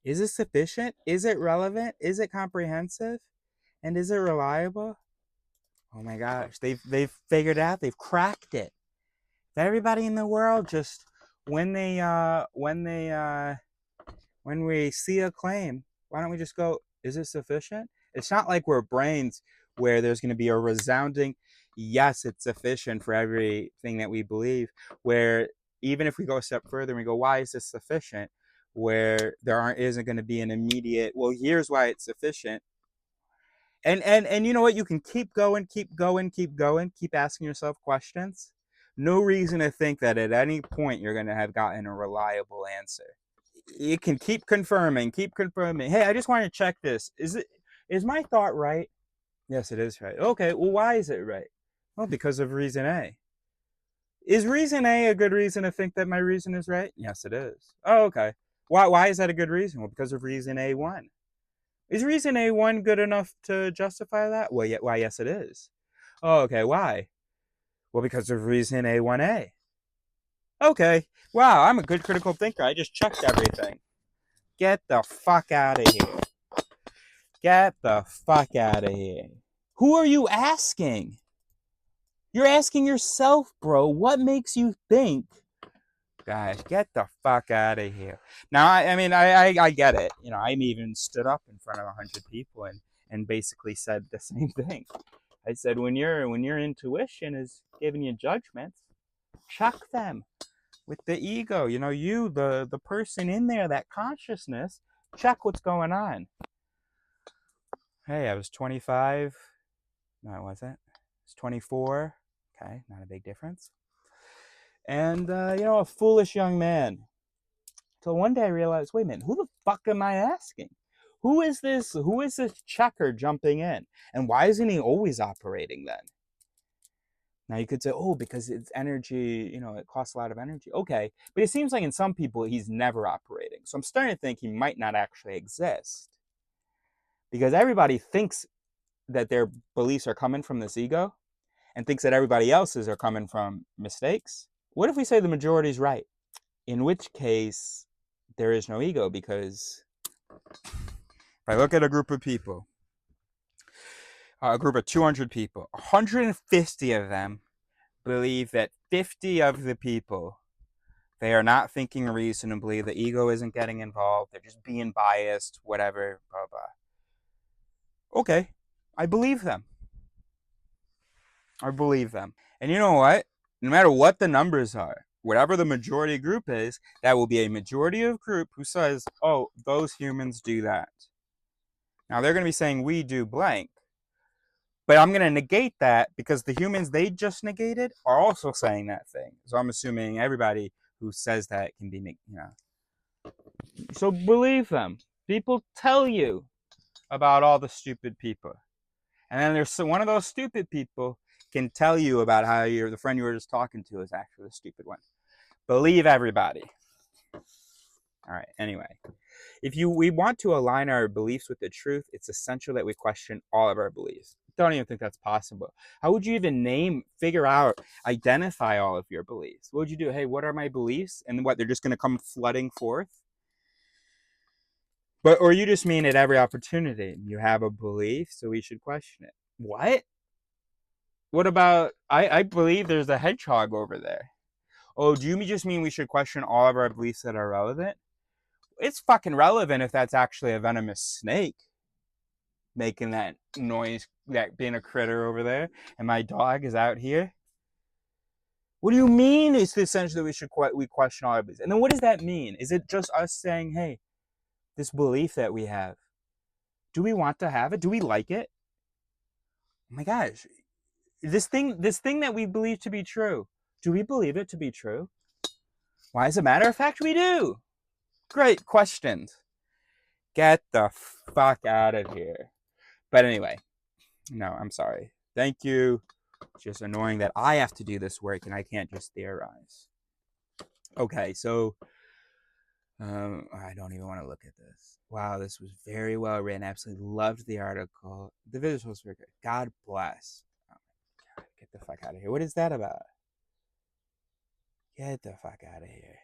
Is it sufficient? Is it relevant? Is it comprehensive? And is it reliable? Oh my gosh, they've figured out, they've cracked it. Everybody in the world just, when we see a claim, why don't we just go, is it sufficient? It's not like we're brains where there's going to be a resounding yes, it's sufficient for everything that we believe, where even if we go a step further and we go, why is this sufficient? Where isn't going to be an immediate, well, here's why it's sufficient. And you know what? You can keep going, keep asking yourself questions. No reason to think that at any point you're going to have gotten a reliable answer. You can keep confirming. Hey, I just want to check this. Is my thought right? Yes, it is right. Okay, well, why is it right? Well, because of reason A. Is reason A good reason to think that my reason is right? Yes, it is. Oh, okay. Why is that a good reason? Well, because of reason A1. Is reason A1 good enough to justify that? Well, yeah, why, yes, it is. Oh, okay. Why? Well, because of reason A1A. Okay. Wow, I'm a good critical thinker. I just checked everything. Get the fuck out of here. Get the fuck out of here. Who are you asking? You're asking yourself, bro. What makes you think? Guys, get the fuck out of here. Now, I mean, I get it. You know, I even stood up in front of 100 people and basically said the same thing. I said, when your intuition is giving you judgments, chuck them with the ego. You know, you, the person in there, that consciousness, check what's going on. Hey, I was 25. No, it wasn't. I was 24. Okay, not a big difference. And, a foolish young man. So one day I realized, wait a minute, who the fuck am I asking? Who is this checker jumping in? And why isn't he always operating then? Now you could say, oh, because it's energy, it costs a lot of energy. Okay, but it seems like in some people he's never operating. So I'm starting to think he might not actually exist. Because everybody thinks that their beliefs are coming from this ego and thinks that everybody else's are coming from mistakes. What if we say the majority is right? In which case, there is no ego, because if I look at a group of people, a group of 200 people, 150 of them believe that 50 of the people, they are not thinking reasonably, the ego isn't getting involved, they're just being biased, whatever, blah, blah. Okay, I believe them. I believe them. And you know what? No matter what the numbers are, whatever the majority group is, that will be a majority of group who says, oh, those humans do that. Now they're going to be saying we do blank. But I'm going to negate that because the humans they just negated are also saying that thing. So I'm assuming everybody who says that can be, So believe them. People tell you about all the stupid people. And then there's one of those stupid people can tell you about how the friend you were just talking to is actually the stupid one. Believe everybody. All right, anyway. If we want to align our beliefs with the truth, it's essential that we question all of our beliefs. Don't even think that's possible. How would you even figure out, identify all of your beliefs? What would you do? Hey, what are my beliefs? And what, they're just going to come flooding forth? Or you just mean at every opportunity, you have a belief, so we should question it. What? What about, I believe there's a hedgehog over there. Oh, do you just mean we should question all of our beliefs that are relevant? It's fucking relevant if that's actually a venomous snake making that noise, that being a critter over there, and my dog is out here. What do you mean it's essential that we question all of this? And then what does that mean? Is it just us saying, hey, this belief that we have, do we want to have it? Do we like it? Oh my gosh, this thing that we believe to be true, do we believe it to be true? Why, as a matter of fact, we do. Great questions. Get the fuck out of here. But anyway, no, I'm sorry. Thank you. It's just annoying that I have to do this work and I can't just theorize. Okay, so I don't even want to look at this. Wow, this was very well written. Absolutely loved the article. The visuals were good. God bless. Oh my God, get the fuck out of here. What is that about? Get the fuck out of here.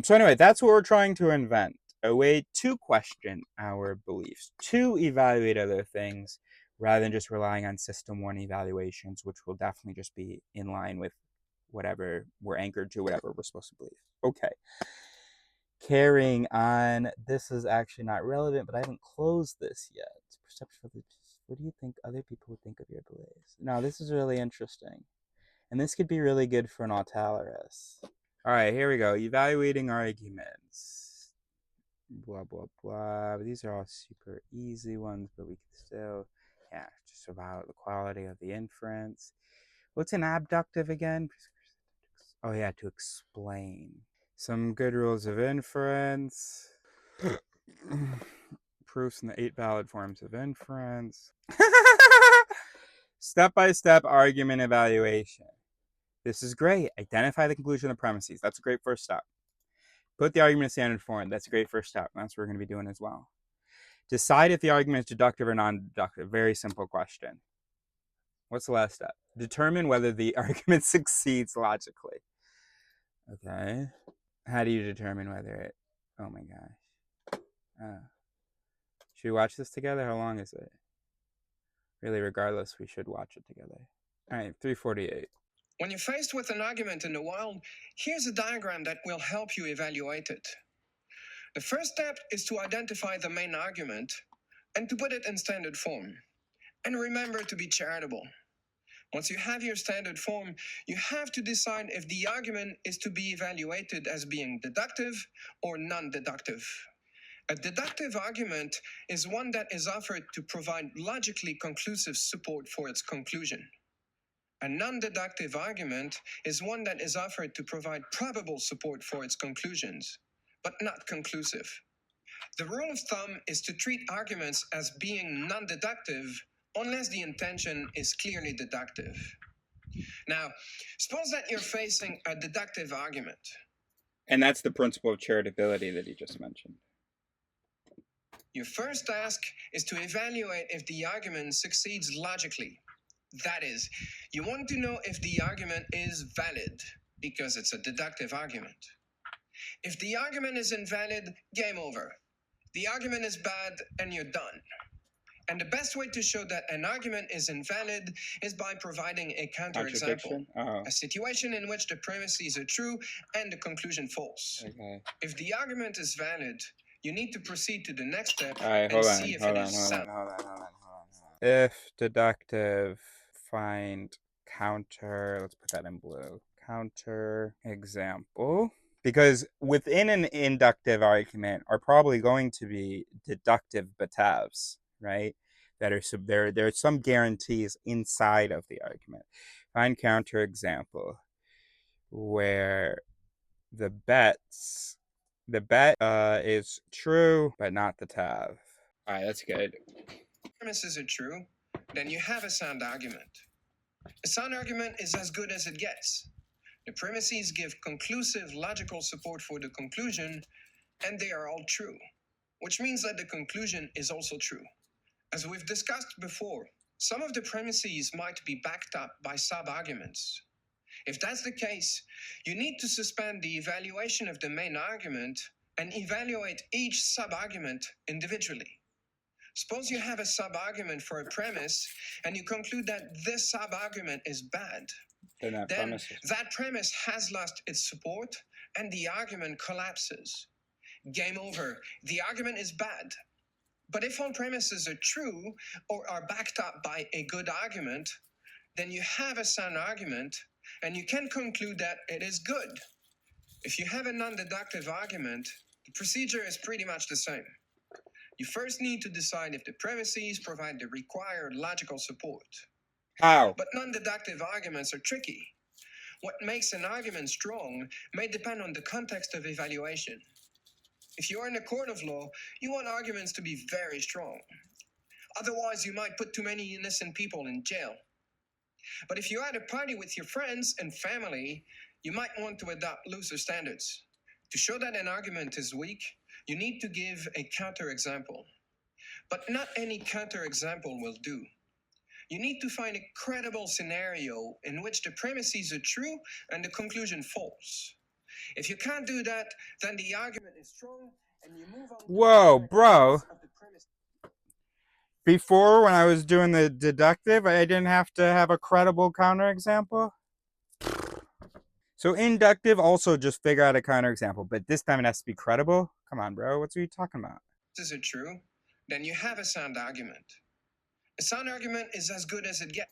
So anyway, that's what we're trying to invent. A way to question our beliefs, to evaluate other things, rather than just relying on system one evaluations, which will definitely just be in line with whatever we're anchored to, whatever we're supposed to believe. Okay. Carrying on. This is actually not relevant, but I haven't closed this yet. Perception of the, what do you think other people would think of your beliefs? Now, this is really interesting. And this could be really good for an Aleris. All right, here we go. Evaluating arguments. Blah, blah, blah. These are all super easy ones, but we can still, just about the quality of the inference. What's an abductive again? Oh, yeah, to explain. Some good rules of inference. Proofs in the 8 valid forms of inference. Step-by-step argument evaluation. This is great. Identify the conclusion of the premises. That's a great first step. Put the argument in standard form. That's a great first step. That's what we're going to be doing as well. Decide if the argument is deductive or non-deductive. Very simple question. What's the last step? Determine whether the argument succeeds logically. Okay. How do you determine whether it... Oh my gosh. Should we watch this together? How long is it? Really, regardless, we should watch it together. All right, 348. When you're faced with an argument in the wild, here's a diagram that will help you evaluate it. The first step is to identify the main argument and to put it in standard form. And remember to be charitable. Once you have your standard form, you have to decide if the argument is to be evaluated as being deductive or non-deductive. A deductive argument is one that is offered to provide logically conclusive support for its conclusion. A non-deductive argument is one that is offered to provide probable support for its conclusions, but not conclusive. The rule of thumb is to treat arguments as being non-deductive unless the intention is clearly deductive. Now, suppose that you're facing a deductive argument. And that's the principle of charitability that he just mentioned. Your first task is to evaluate if the argument succeeds logically. That is, you want to know if the argument is valid, because it's a deductive argument. If the argument is invalid, game over. The argument is bad, and you're done. And the best way to show that an argument is invalid is by providing a counterexample. A situation in which the premises are true and the conclusion false. Okay. If the argument is valid, you need to proceed to the next step and see if it is sound. If deductive, find counter, let's put that in blue. Counter example. Because within an inductive argument are probably going to be deductive betavs, right? That are there are some guarantees inside of the argument. Find counter example where the bet is true but not the tav. All right, that's good. Premises are true, then you have a sound argument. A sound argument is as good as it gets. The premises give conclusive logical support for the conclusion, and they are all true, which means that the conclusion is also true. As we've discussed before, some of the premises might be backed up by sub-arguments. If that's the case, you need to suspend the evaluation of the main argument and evaluate each sub-argument individually. Suppose you have a sub-argument for a premise and you conclude that this sub-argument is bad. Then that premise has lost its support and the argument collapses. Game over. The argument is bad. But if all premises are true or are backed up by a good argument, then you have a sound argument and you can conclude that it is good. If you have a non-deductive argument, the procedure is pretty much the same. You first need to decide if the premises provide the required logical support. How? But non-deductive arguments are tricky. What makes an argument strong may depend on the context of evaluation. If you are in a court of law, you want arguments to be very strong. Otherwise, you might put too many innocent people in jail. But if you're at a party with your friends and family, you might want to adopt looser standards. To show that an argument is weak, you need to give a counterexample. But not any counterexample will do. You need to find a credible scenario in which the premises are true and the conclusion false. If you can't do that, then the argument is strong and you move on. Whoa, bro. Before, when I was doing the deductive, I didn't have to have a credible counterexample. So inductive, also just figure out a counterexample, but this time it has to be credible. Come on, bro. What are you talking about? Is it true? Then you have a sound argument. A sound argument is as good as it gets.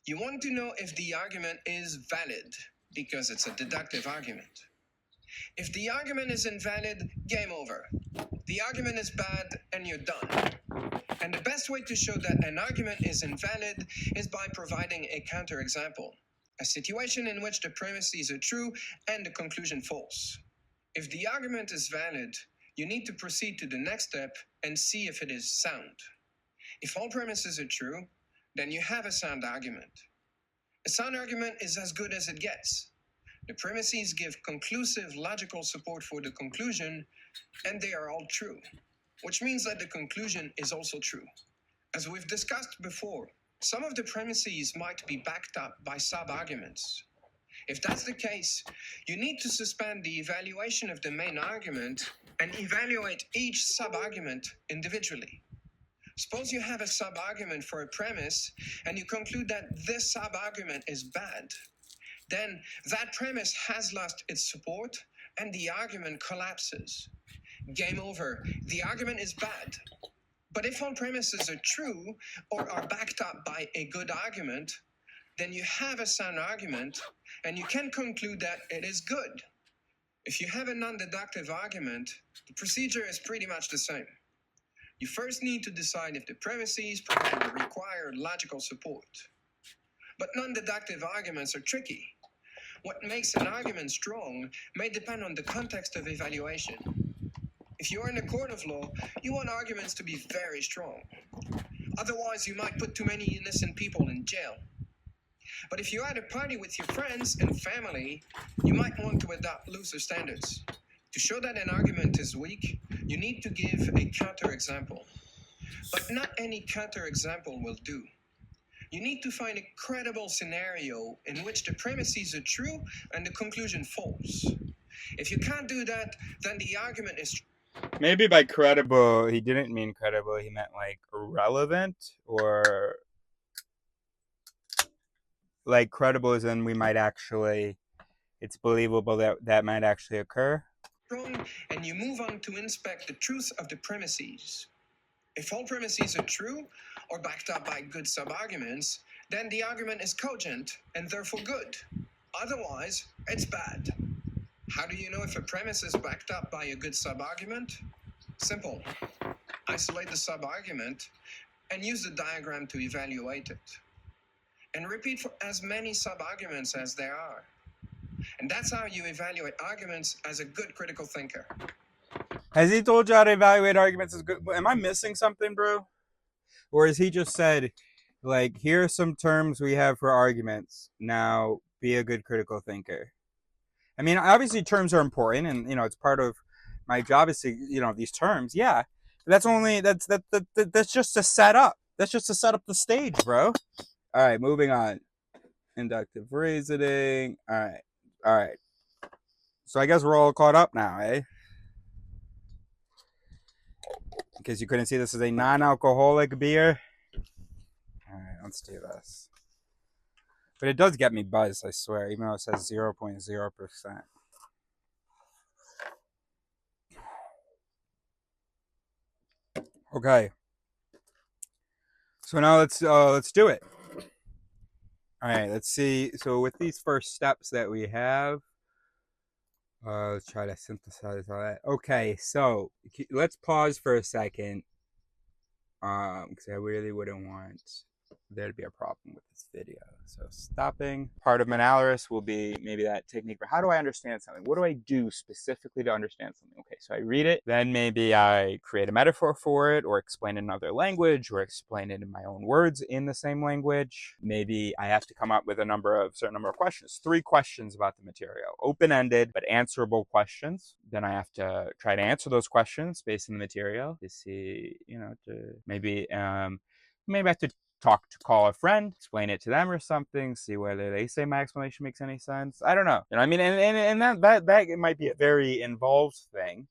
You want to know if the argument is valid, because it's a deductive argument. If the argument is invalid, game over. The argument is bad, and you're done. And the best way to show that an argument is invalid is by providing a counterexample. A situation in which the premises are true and the conclusion false. If the argument is valid, you need to proceed to the next step and see if it is sound. If all premises are true, then you have a sound argument. A sound argument is as good as it gets. The premises give conclusive logical support for the conclusion, and they are all true, which means that the conclusion is also true. As we've discussed before, some of the premises might be backed up by sub-arguments. If that's the case, you need to suspend the evaluation of the main argument and evaluate each sub-argument individually. Suppose you have a sub-argument for a premise and you conclude that this sub-argument is bad. Then that premise has lost its support and the argument collapses. Game over. The argument is bad. But if all premises are true or are backed up by a good argument, then you have a sound argument and you can conclude that it is good. If you have a non-deductive argument, the procedure is pretty much the same. You first need to decide if the premises provide the required logical support. But non-deductive arguments are tricky. What makes an argument strong may depend on the context of evaluation. If you're in a court of law, you want arguments to be very strong. Otherwise, you might put too many innocent people in jail. But if you're at a party with your friends and family, you might want to adopt looser standards. To show that an argument is weak, you need to give a counterexample. But not any counterexample will do. You need to find a credible scenario in which the premises are true and the conclusion false. If you can't do that, then the argument is Maybe by credible, he didn't mean credible. He meant like relevant, or like credible as in we might actually, it's believable that that might actually occur. strong, and you move on to inspect the truth of the premises. If all premises are true or backed up by good sub-arguments, then the argument is cogent and therefore good. Otherwise, it's bad. How do you know if a premise is backed up by a good sub-argument? Simple. Isolate the sub-argument and use the diagram to evaluate it. And repeat for as many sub-arguments as there are. And that's how you evaluate arguments as a good critical thinker. Has he told you how to evaluate arguments as good? Am I missing something, bro? Or has he just said, like, here are some terms we have for arguments. Now, be a good critical thinker. I mean, obviously terms are important, and it's part of my job is to these terms. Yeah, but that's just to set up. That's just to set up the stage, bro. All right, moving on. Inductive reasoning. All right. So I guess we're all caught up now, eh? In case you couldn't see, this is a non-alcoholic beer. All right, let's do this. But it does get me buzzed, I swear, even though it says 0.0%. Okay. So now let's do it. All right, let's see. So with these first steps that we have, let's try to synthesize all that. Okay, so let's pause for a second, because I really wouldn't want there to be a problem with this video. So stopping. Part of Aleris will be maybe that technique for how do I understand something? What do I do specifically to understand something? Okay, so I read it, then maybe I create a metaphor for it, or explain it in another language, or explain it in my own words in the same language. Maybe I have to come up with a certain number of questions. 3 questions about the material. Open-ended, but answerable questions. Then I have to try to answer those questions based on the material to see, maybe I have to call a friend, explain it to them or something, see whether they say my explanation makes any sense. I don't know. I mean, and that it might be a very involved thing.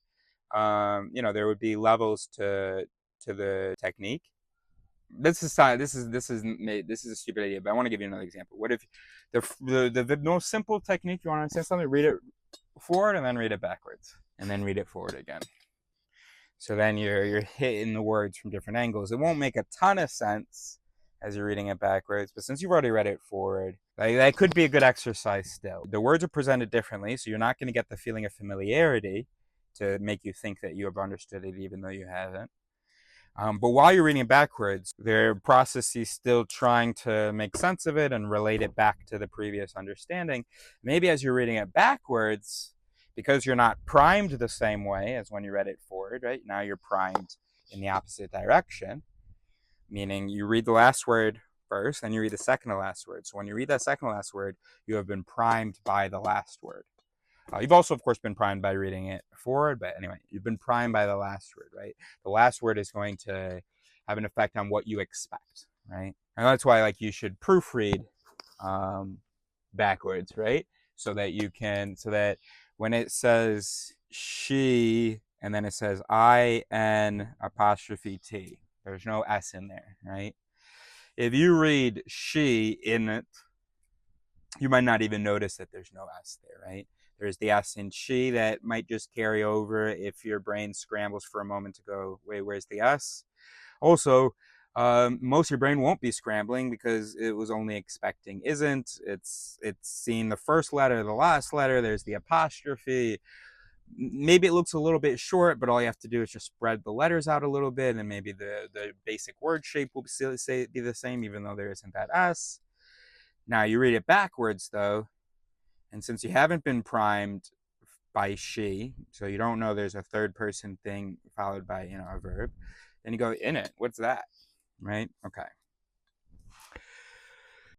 There would be levels to the technique. This is a stupid idea, but I want to give you another example. What if the most simple technique, you want to understand something, read it forward and then read it backwards and then read it forward again. So then you're hitting the words from different angles. It won't make a ton of sense as you're reading it backwards, but since you've already read it forward, that could be a good exercise still. The words are presented differently, so you're not going to get the feeling of familiarity to make you think that you have understood it even though you haven't. But while you're reading it backwards, there are processes still trying to make sense of it and relate it back to the previous understanding. Maybe as you're reading it backwards, because you're not primed the same way as when you read it forward, right? Now you're primed in the opposite direction, meaning you read the last word first, then you read the second to last word. So when you read that second to last word, you have been primed by the last word. You've also, of course, been primed by reading it forward, but anyway, you've been primed by the last word, right? The last word is going to have an effect on what you expect, right? And that's why, like, you should proofread backwards, right? So that when it says she and then it says IN apostrophe T, there's no S in there, right? If you read she in it, you might not even notice that there's no S there, right? There's the S in she that might just carry over if your brain scrambles for a moment to go, wait, where's the S? Also, most of your brain won't be scrambling because it was only expecting isn't. It's seen the first letter, the last letter, there's the apostrophe. Maybe it looks a little bit short, but all you have to do is just spread the letters out a little bit, and maybe the basic word shape will be the same, even though there isn't that S. Now, you read it backwards, though, and since you haven't been primed by she, so you don't know there's a third person thing followed by, a verb, then you go in it. What's that? Right? Okay.